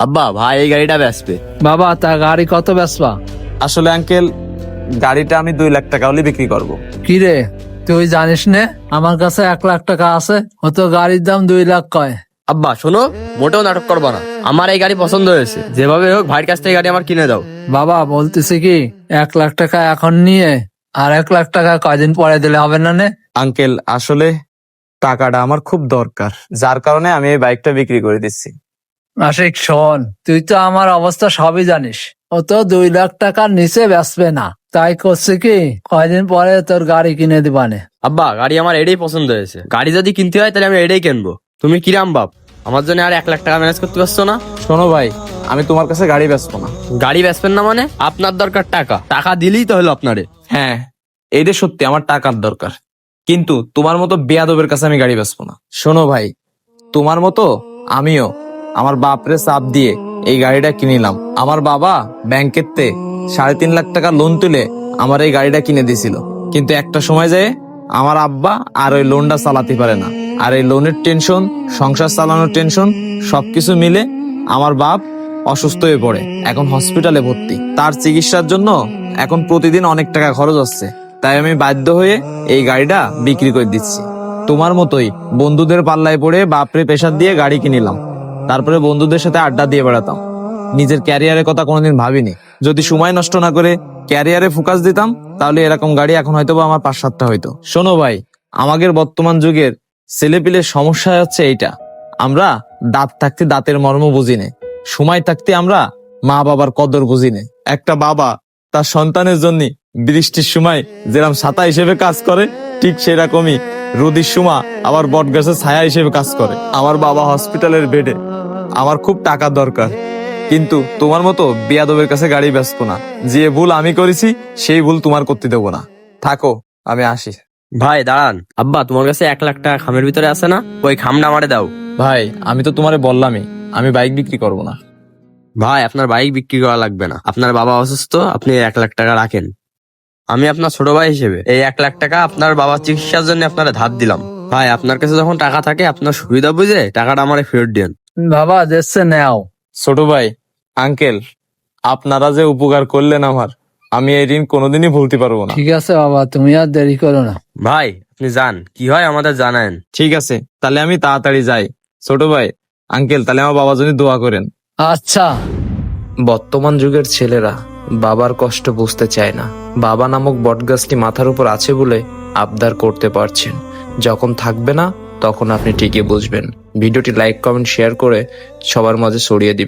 আব্বা ভাই এই গাড়িটা বেচবে। বাবা তা গাড়ি কত বেচবা? আসলে আঙ্কেল, গাড়িটা আমি 2 লাখ টাকা হলে বিক্রি করব। কি রে, তুই জানিস নে আমার কাছে 1 লাখ টাকা আছে, ও তো গাড়ির দাম 2 লাখ কয়। আব্বা শোনো, মোটেও নাটক করবা না। আমার এই গাড়ি পছন্দ হয়েছে, যেভাবে হোক ভাইয়ের কাছ থেকে গাড়ি আমার কিনে দাও। বাবা বলতেছি কি, 1 লাখ টাকা এখন নিয়ে আর 1 লাখ টাকা কয়দিন পরে দিলে হবে না নে? আঙ্কেল আসলে টাকাটা আমার খুব দরকার, যার কারণে আমি এই বাইকটা বিক্রি করে দিচ্ছি। আশিক শোন, তুই তো আমার অবস্থা সবই জানিস, ও তো 2 লাখ টাকার নিচে বেচবে না, তাই করছে কি কয়দিন পরে তোর গাড়ি কিনে দিবানে। আব্বা গাড়ি আমার এটাই পছন্দ হয়েছে, গাড়ি যদি কিনতে হয় তাহলে আমি এটাই কিনবো। তুমি কিরাম বাপ, আমার জন্য আর 1 লাখ টাকা ম্যানেজ করতে পারছো না? শোনো ভাই, আমি তোমার কাছে গাড়ি বেচবো না। গাড়ি বেচবেন না মানে? আপনার দরকার টাকা, টাকা দিলেই তো হলো আপনারে। হ্যাঁ, এইটা সত্যি, আমার টাকার দরকার, কিন্তু তোমার মতো বেয়াদবের কাছে আমি গাড়ি বেচবো না। শোনো ভাই, তোমার মতো আমিও আমার বাপরে চাপ দিয়ে এই গাড়িটা কিনিলাম। আমার বাবা ব্যাংকের তে 3.5 লাখ টাকা লোন তুলে আমার এই গাড়িটা কিনে দিছিল, কিন্তু একটা সময় যায় আমার আব্বা আর ওই লোনটা চালাতে পারে না, আর এই লোনের টেনশন, সংসার চালানোর টেনশন, সবকিছু মিলে আমার বাপ অসুস্থ হয়ে পড়ে, এখন হসপিটালে ভর্তি। তার চিকিৎসার জন্য এখন প্রতিদিন অনেক টাকা খরচ হচ্ছে, তাই আমি বাধ্য হয়ে এই গাড়িটা বিক্রি করে দিচ্ছি। তোমার মতোই বন্ধুদের পাল্লায় পড়ে বাপরে প্রেশার দিয়ে গাড়ি কিনিলাম, তারপরে বন্ধুদের সাথে আড্ডা দিয়ে বেড়াতাম। নিজের ক্যারিয়ারের কথা কোনোদিন ভাবিনি। যদি সময় নষ্ট না করে ক্যারিয়ারে ফোকাস দিতাম, তাহলে এরকম গাড়ি এখন হয়তো বা আমার 5-7টা হইতো। শোনো ভাই, আমাদের বর্তমান যুগের ছেলেপিলের সমস্যা হচ্ছে এইটা, আমরা দাঁত থাকতে দাঁতের মর্ম বুঝি না, সময় থাকতে আমরা মা বাবার কদর বুঝি না। একটা বাবা তার সন্তানের জন্য বৃষ্টির সময় যেরকম ছাতা হিসেবে কাজ করে, ঠিক সেরকমই রোদের সময় আবার বট গাছের ছায়া হিসেবে কাজ করে। আমার বাবা হসপিটালের বেডে, আমার খুব টাকা দরকার, কিন্তু তোমার মতো বেয়াদবের কাছে গাড়ি বেচবো না। যে ভুল আমি করেছি সেই ভুল তোমার করতে দেবো না। থাকো, আমি আসি। ভাই দাঁড়ান, আব্বা তোমার কাছে 1 লাখ টাকা খামের ভিতরে আছে না, ওই খামটা আমারে দাও। ভাই আমি তো তোমারে বললামই, আমি বাইক বিক্রি করব না। ভাই আপনার বাইক বিক্রি করা লাগবে না, আপনার বাবা অসুস্থ, আপনি 1 লাখ টাকা রাখেন। আমি আপনার ছোট ভাই হিসেবে এই 1 লাখ টাকা আপনার বাবার চিকিৎসার জন্য আপনারা ধার দিলাম। ভাই আপনার কাছে যখন টাকা থাকে আপনার সুবিধা বুঝে টাকাটা আমারে ফেরত দেন। বাবা দেখছে নেও। ছোট ভাই, আঙ্কেল, আপনারা যে উপকার করলেন আমার, আমি এই ঋণ কোনোদিনই ভুলতে পারবো না। ঠিক আছে বাবা, তুমি আর দেরি করো না। ভাই আপনি যান, কি হয় আমাদের জানায়েন। ঠিক আছে, তাহলে আমি তাড়াতাড়ি যাই। ছোট ভাই, আঙ্কেল, তাহলে আমার বাবার জন্য দোয়া করেন। আচ্ছা। বর্তমান যুগের ছেলেরা বাবার কষ্ট বুঝতে চায় না। বাবা নামক বটগাছটি মাথার উপর আছে বলে আবদার করতে পারছেন, যখন থাকবে না তখন আপনি ঠিকই বুঝবেন। ভিডিওটি লাইক, কমেন্ট, শেয়ার করে সবার মাঝে ছড়িয়ে দিন।